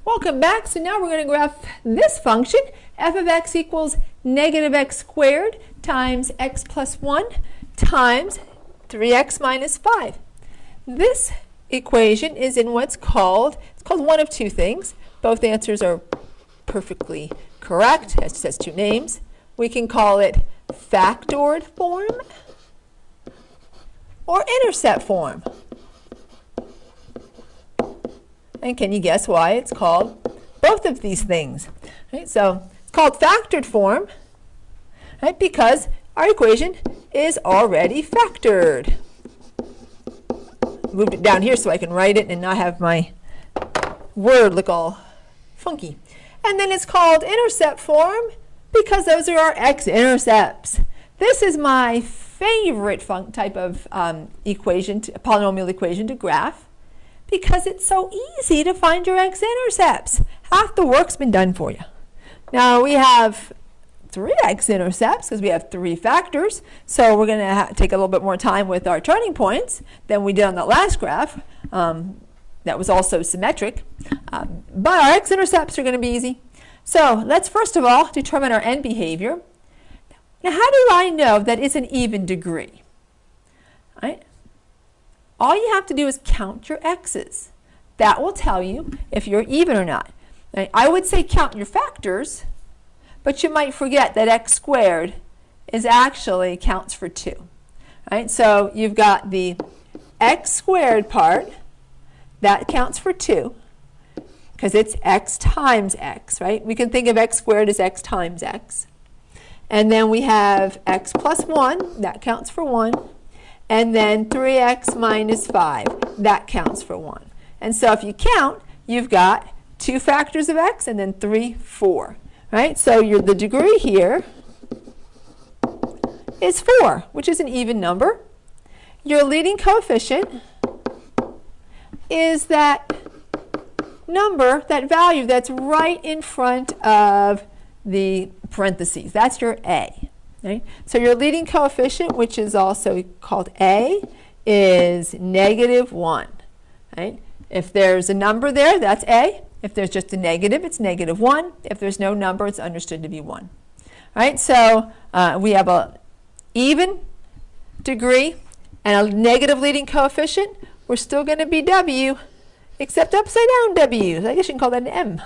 Welcome back. So now we're going to graph this function, f of x equals negative x squared times x plus 1 times 3x minus 5. This equation is in what's called, it's called one of two things. Both answers are perfectly correct. It just has two names. We can call it factored form or intercept form. And can you guess why it's called both of these things? Right, so it's called factored form, right, because our equation is already factored. Moved it down here so I can write it and not have my word look all funky. And then it's called intercept form because those are our x-intercepts. This is my favorite type of equation, polynomial equation to graph, because it's so easy to find your x-intercepts. Half the work's been done for you. Now we have 3 x-intercepts because we have 3 factors, so we're going to take a little bit more time with our turning points than we did on that last graph. That was also symmetric, but our x-intercepts are going to be easy. So let's first of all determine our end behavior. Now how do I know that it's an even degree? All right. All you have to do is count your x's. That will tell you if you're even or not. Now, I would say count your factors, but you might forget that x squared is actually counts for 2. Right? So you've got the x squared part, that counts for 2, because it's x times x, right? We can think of x squared as x times x. And then we have x plus 1, that counts for 1. And then 3x minus 5, that counts for 1. And so if you count, you've got 2 factors of x and then 3, 4. Right? So the degree here is 4, which is an even number. Your leading coefficient is that number, that value that's right in front of the parentheses. That's your a. Right? So your leading coefficient, which is also called a, is -1. Right? If there's a number there, that's a. If there's just a negative, it's -1. If there's no number, it's understood to be 1. Right? So we have an even degree and a negative leading coefficient. We're still going to be w, except upside down w. I guess you can call that an m.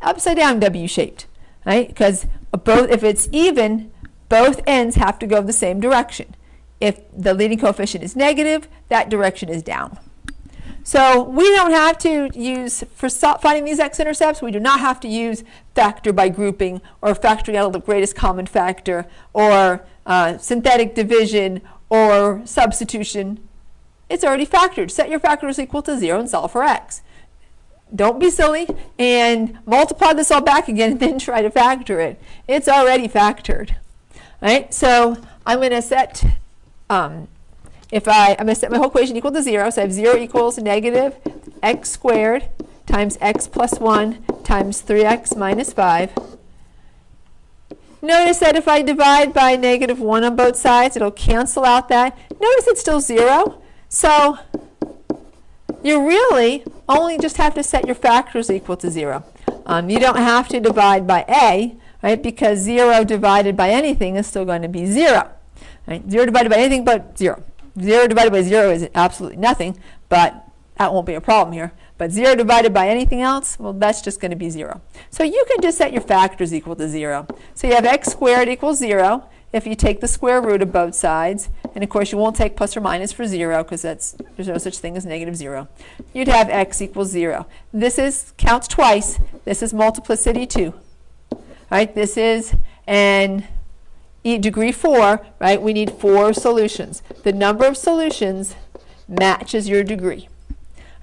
Upside down w shaped. Right? Because both, if it's even, both ends have to go the same direction. If the leading coefficient is negative, that direction is down. So we don't have to use, for finding these x-intercepts, we do not have to use factor by grouping or factoring out the greatest common factor or synthetic division or substitution. It's already factored. Set your factors equal to 0 and solve for x. Don't be silly and multiply this all back again and then try to factor it. It's already factored. Right? So I'm going to set, I'm going to set my whole equation equal to 0. So I have 0 equals negative x squared times x plus 1 times 3x minus 5. Notice that if I divide by -1 on both sides, it'll cancel out that. Notice it's still 0. So you really only just have to set your factors equal to 0. You don't have to divide by a, right? Because 0 divided by anything is still going to be 0. Right? 0 divided by anything but 0. 0 divided by 0 is absolutely nothing, but that won't be a problem here. But 0 divided by anything else, well, that's just going to be 0. So you can just set your factors equal to 0. So you have x squared equals 0 if you take the square root of both sides. And of course, you won't take plus or minus for 0 because there's no such thing as -0. You'd have x equals 0. This counts twice. This is multiplicity 2. Right? This is an degree 4, right? We need 4 solutions. The number of solutions matches your degree.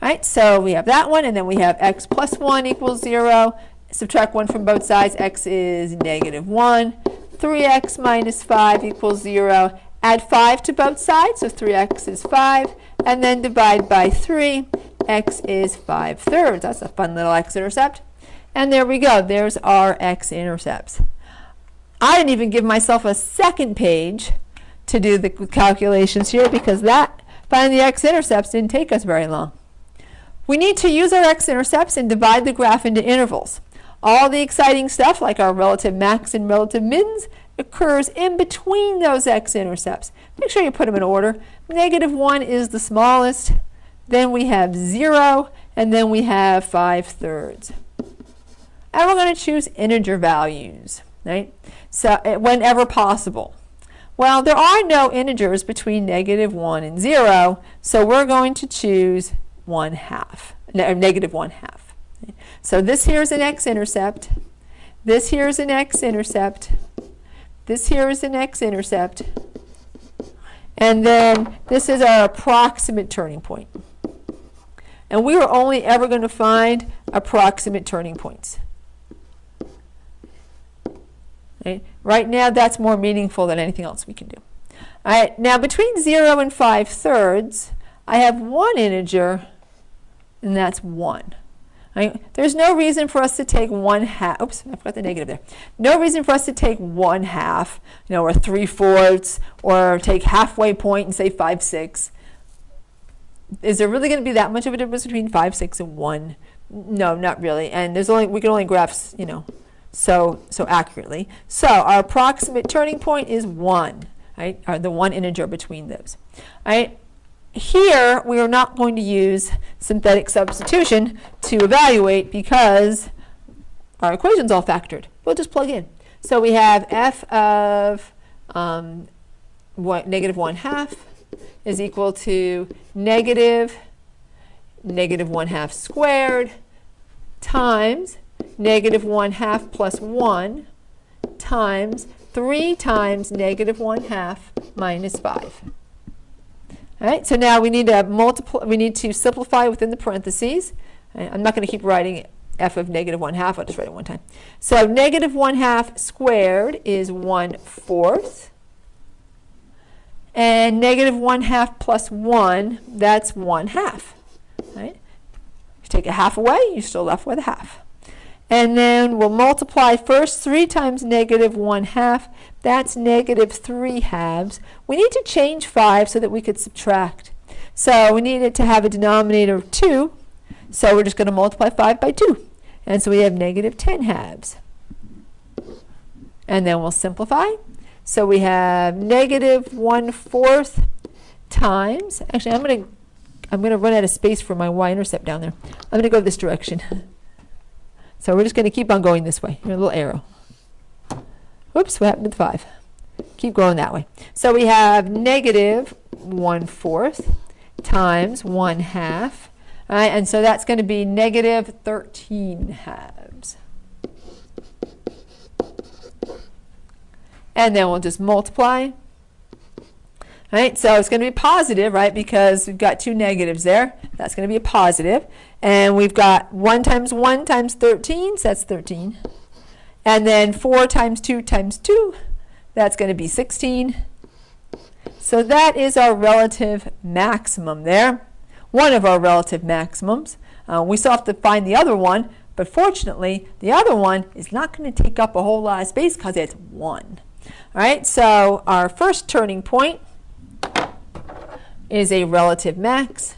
Right? So we have that one, and then we have x plus 1 equals 0. Subtract 1 from both sides. X is -1. 3x minus 5 equals 0. Add 5 to both sides, so 3x is 5. And then divide by 3. X is 5/3. That's a fun little x-intercept. And there we go. There's our x-intercepts. I didn't even give myself a second page to do the calculations here because finding the x-intercepts didn't take us very long. We need to use our x-intercepts and divide the graph into intervals. All the exciting stuff, like our relative max and relative mins, occurs in between those x-intercepts. Make sure you put them in order. -1 is the smallest, then we have 0, and then we have 5/3. And we're going to choose integer values, right? So whenever possible. Well, there are no integers between -1 and 0, so we're going to choose -1/2. So this here is an x-intercept. This here is an x-intercept. This here is an x-intercept. And then this is our approximate turning point. And we are only ever going to find approximate turning points. Right now, that's more meaningful than anything else we can do. All right, now between 0 and 5/3, I have one integer, and that's 1. Right? There's no reason for us to take 1/2. Oops, I forgot the negative there. No reason for us to take 1/2, or 3/4, or take halfway point and say 5/6. Is there really going to be that much of a difference between 5/6 and 1? No, not really. And we can only graph, so accurately. So our approximate turning point is 1, right? Or the one integer between those. All right. Here, we are not going to use synthetic substitution to evaluate because our equation's all factored. We'll just plug in. So we have f of -1/2 is equal to -1/2 squared times -1/2 plus 1 times 3 times -1/2 minus 5. All right, so now we need to simplify within the parentheses. I'm not going to keep writing f of -1/2. I'll just write it one time. So -1/2 squared is 1/4. And -1/2 plus 1, that's 1/2. Right? If you take a half away, you're still left with a half. And then we'll multiply first 3 times -1/2. That's -3/2. We need to change 5 so that we could subtract. So we need it to have a denominator of 2. So we're just going to multiply 5 by 2. And so we have -10/2. And then we'll simplify. So we have -1/4 times. Actually, I'm going to run out of space for my y-intercept down there. I'm going to go this direction. So we're just going to keep on going this way. A little arrow. Oops, what happened to the 5? Keep going that way. So we have -1/4 times 1/2. All right, and so that's going to be -13/2. And then we'll just multiply. All right, so it's going to be positive, right, because we've got two negatives there. That's going to be a positive. And we've got 1 times 1 times 13, so that's 13. And then 4 times 2 times 2, that's going to be 16. So that is our relative maximum there. One of our relative maximums. We still have to find the other one, but fortunately, the other one is not going to take up a whole lot of space because it's 1. All right, so our first turning point is a relative max.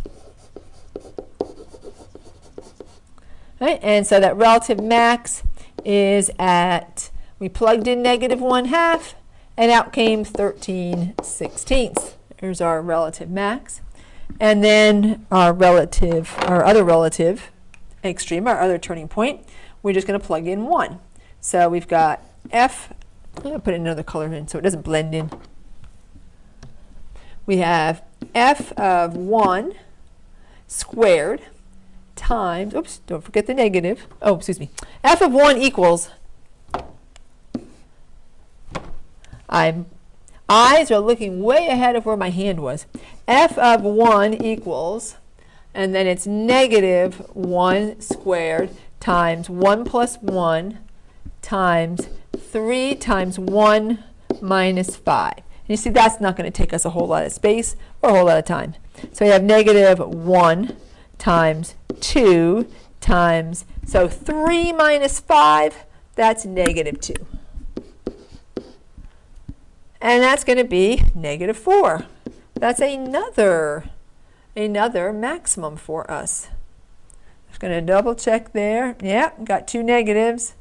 All right, and so that relative max is at, we plugged in -1/2, and out came 13/16. There's our relative max. And then our other relative extreme, our other turning point, we're just going to plug in 1. So we've got f, I'm going to put another color in so it doesn't blend in. We have f of 1 squared times, oops, don't forget the negative. Oh, excuse me. F of 1 equals, eyes are looking way ahead of where my hand was. F of 1 equals, and then it's -1 squared times 1 plus 1 times 3 times 1 minus 5. And you see that's not going to take us a whole lot of space or a whole lot of time. So we have -1 times 2 times, so 3 minus 5, that's -2. And that's going to be -4. That's another maximum for us. Going to double check there. Yep, got two negatives.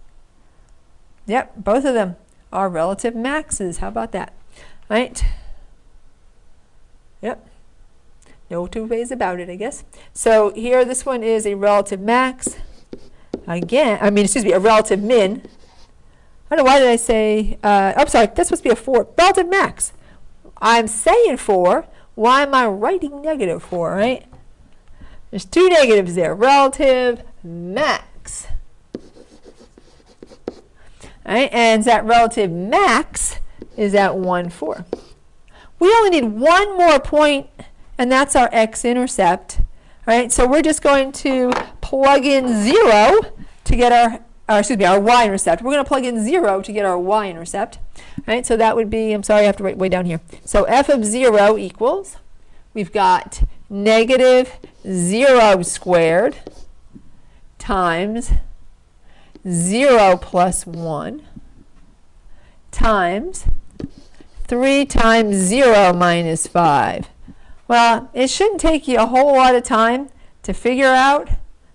Yep, both of them are relative maxes. How about that? Right? Yep. No two ways about it, I guess. So here, this one is a relative max. Again, excuse me, a relative min. I don't know, why did I say, I'm sorry, that's supposed to be a 4. Relative max. I'm saying 4. Why am I writing negative 4, right? There's two negatives there. Relative max. All right, and that relative max is at 1, 4. We only need one more point, and that's our x-intercept. All right, so we're just going to plug in 0 to get our y-intercept. We're going to plug in 0 to get our y-intercept. All right, so that would be, I'm sorry, I have to write way down here. So f of 0 equals, we've got negative 0 squared times 0 plus 1 times 3 times 0 minus 5. Well, it shouldn't take you a whole lot of time to figure out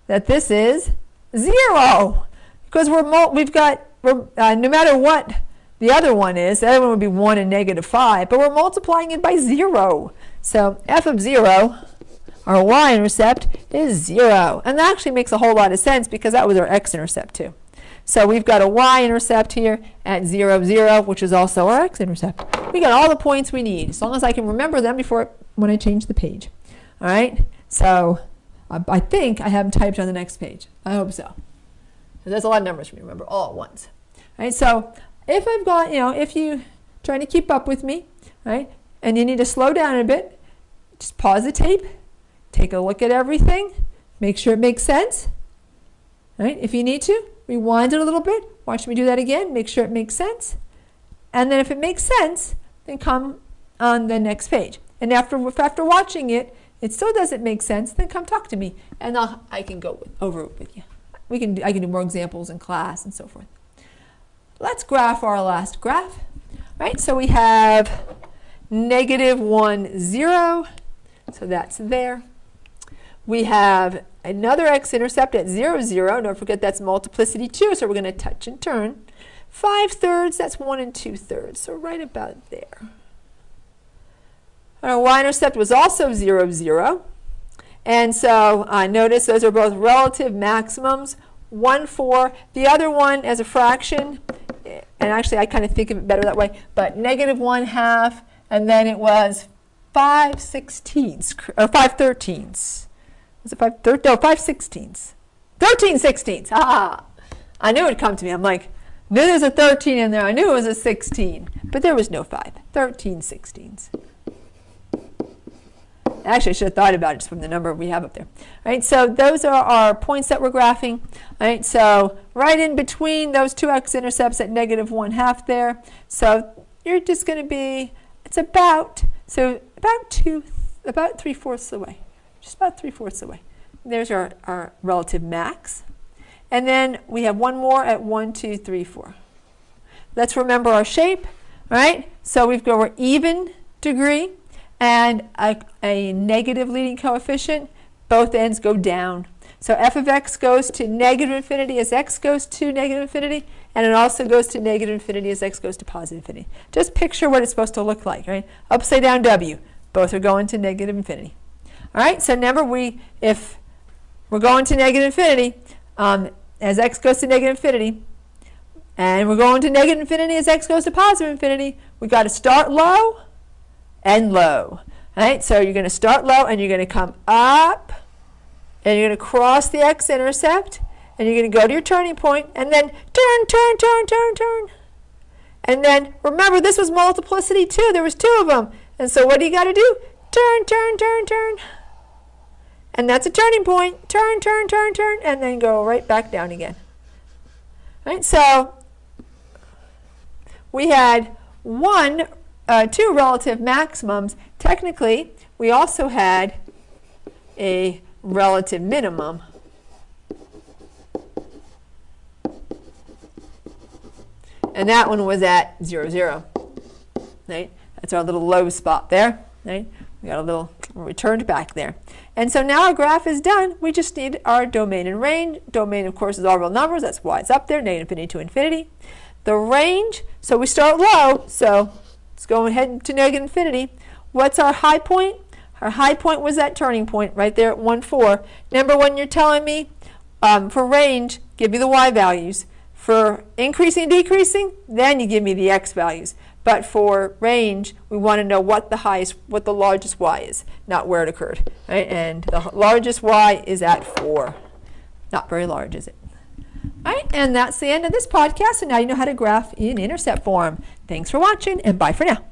that this is 0, because we've got no matter what the other one is, the other one would be 1 and negative 5, but we're multiplying it by 0. So f of 0, our y-intercept, is 0. And that actually makes a whole lot of sense because that was our x-intercept too. So we've got a y-intercept here at 0, 0, which is also our x-intercept. We got all the points we need, as long as I can remember them when I change the page. All right, so I think I have them typed on the next page. I hope so. There's a lot of numbers for me to remember all at once. All right, so if I've got, if you're trying to keep up with me, right, and you need to slow down a bit, just pause the tape, take a look at everything, make sure it makes sense. Right? If you need to, rewind it a little bit, watch me do that again, make sure it makes sense. And then if it makes sense, then come on the next page. And after watching it, it still doesn't make sense, then come talk to me, and I can go over it with you. I can do more examples in class and so forth. Let's graph our last graph. Right? So we have negative 1, 0. So that's there. We have another x-intercept at 0, 0. Don't forget that's multiplicity 2, so we're going to touch and turn. 5/3, that's 1 and 2/3, so right about there. Our y-intercept was also 0, 0. And so notice those are both relative maximums, 1, 4. The other one as a fraction, and actually I kind of think of it better that way, but negative 1/2, and then it was 5/16, or 5/13. Was it 5/13? No, 5/16. 13/16. Ah, I knew it would come to me. I'm like, knew there's a 13 in there. I knew it was a 16, but there was no 5. 13/16. Actually, I should have thought about it just from the number we have up there. All right, so those are our points that we're graphing. All right, so right in between those two x-intercepts at negative 1/2 there. So you're just going to be, it's about 3/4 the way. Just about 3/4 the way. There's our relative max. And then we have one more at 1, 2, 3, 4. Let's remember our shape, right? So we've got our even degree and a negative leading coefficient. Both ends go down. So f of x goes to negative infinity as x goes to negative infinity, and it also goes to negative infinity as x goes to positive infinity. Just picture what it's supposed to look like, right? Upside down w. Both are going to negative infinity. All right, so remember, if we're going to negative infinity as x goes to negative infinity, and we're going to negative infinity as x goes to positive infinity, we've got to start low and low. All right, so you're going to start low, and you're going to come up, and you're going to cross the x-intercept, and you're going to go to your turning point, and then turn, turn, turn, turn, turn. And then, remember, this was multiplicity 2. There was 2 of them. And so what do you got to do? Turn, turn, turn, turn. And that's a turning point. Turn, turn, turn, turn, and then go right back down again. All right, so we had 2 relative maximums. Technically, we also had a relative minimum. And that one was at 0, 0. Right? That's our little low spot there. Right? We got a little returned back there. And so now our graph is done. We just need our domain and range. Domain, of course, is all real numbers. That's why it's up there, negative infinity to infinity. The range, so we start low, so let's go ahead to negative infinity. What's our high point? Our high point was that turning point right there at 1, 4. Remember when you're telling me for range, give me the y values. For increasing and decreasing, then you give me the x values. But for range, we want to know what the largest y is, not where it occurred. Right? And the largest y is at 4. Not very large, is it? All right, and that's the end of this podcast. And now you know how to graph in intercept form. Thanks for watching, and bye for now.